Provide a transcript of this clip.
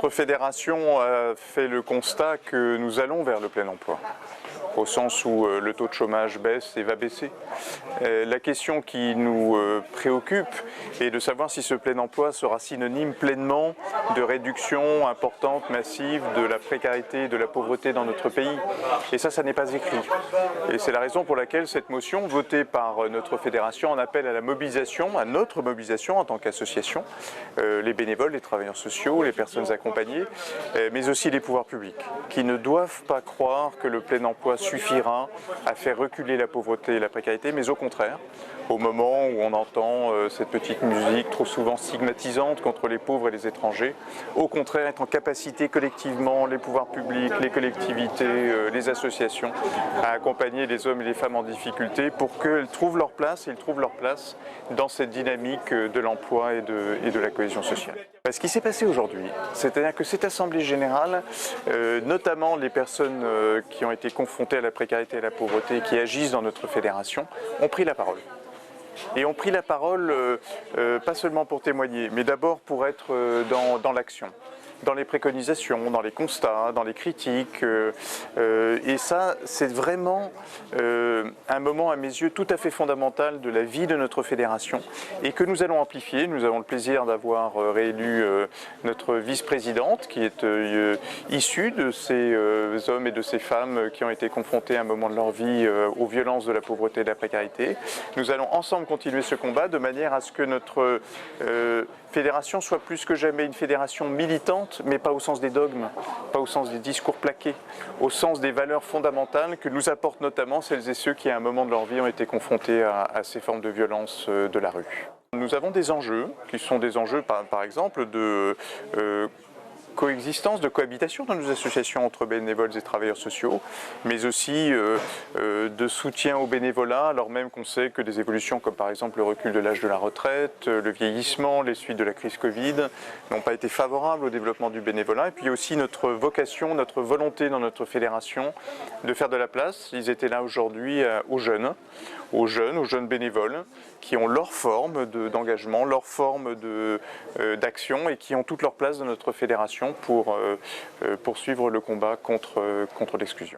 Notre fédération a fait le constat que nous allons vers le plein emploi, au sens où le taux de chômage baisse et va baisser. La question qui nous préoccupe est de savoir si ce plein emploi sera synonyme pleinement de réduction importante, massive de la précarité et de la pauvreté dans notre pays. Et ça n'est pas écrit. Et c'est la raison pour laquelle cette motion, votée par notre fédération, en appelle à la mobilisation, à notre mobilisation en tant qu'association, les bénévoles, les travailleurs sociaux, les personnes accompagnées, mais aussi les pouvoirs publics, qui ne doivent pas croire que le plein emploi suffira à faire reculer la pauvreté et la précarité, mais au contraire, au moment où on entend cette petite musique trop souvent stigmatisante contre les pauvres et les étrangers, au contraire être en capacité collectivement, les pouvoirs publics, les collectivités, les associations, à accompagner les hommes et les femmes en difficulté pour qu'ils trouvent leur place, et ils trouvent leur place dans cette dynamique de l'emploi et de la cohésion sociale. Ce qui s'est passé aujourd'hui, c'est-à-dire que cette Assemblée générale, notamment les personnes qui ont été confrontées à la précarité et à la pauvreté, qui agissent dans notre fédération, ont pris la parole. Et ont pris la parole pas seulement pour témoigner, mais d'abord pour être dans l'action, dans les préconisations, dans les constats, dans les critiques. Et ça, c'est vraiment un moment, à mes yeux, tout à fait fondamental de la vie de notre fédération et que nous allons amplifier. Nous avons le plaisir d'avoir réélu notre vice-présidente qui est issue de ces hommes et de ces femmes qui ont été confrontés à un moment de leur vie aux violences de la pauvreté et de la précarité. Nous allons ensemble continuer ce combat de manière à ce que notre fédération soit plus que jamais une fédération militante, mais pas au sens des dogmes, pas au sens des discours plaqués, au sens des valeurs fondamentales que nous apportent notamment celles et ceux qui à un moment de leur vie ont été confrontés à ces formes de violence de la rue. Nous avons des enjeux qui sont des enjeux par exemple de coexistence, de cohabitation dans nos associations entre bénévoles et travailleurs sociaux, mais aussi de soutien au bénévolat, alors même qu'on sait que des évolutions comme par exemple le recul de l'âge de la retraite, le vieillissement, les suites de la crise Covid n'ont pas été favorables au développement du bénévolat. Et puis aussi notre vocation, notre volonté dans notre fédération de faire de la place. Ils étaient là aujourd'hui aux jeunes bénévoles qui ont leur forme d'engagement, leur forme d'action et qui ont toute leur place dans notre fédération pour poursuivre le combat contre l'exclusion.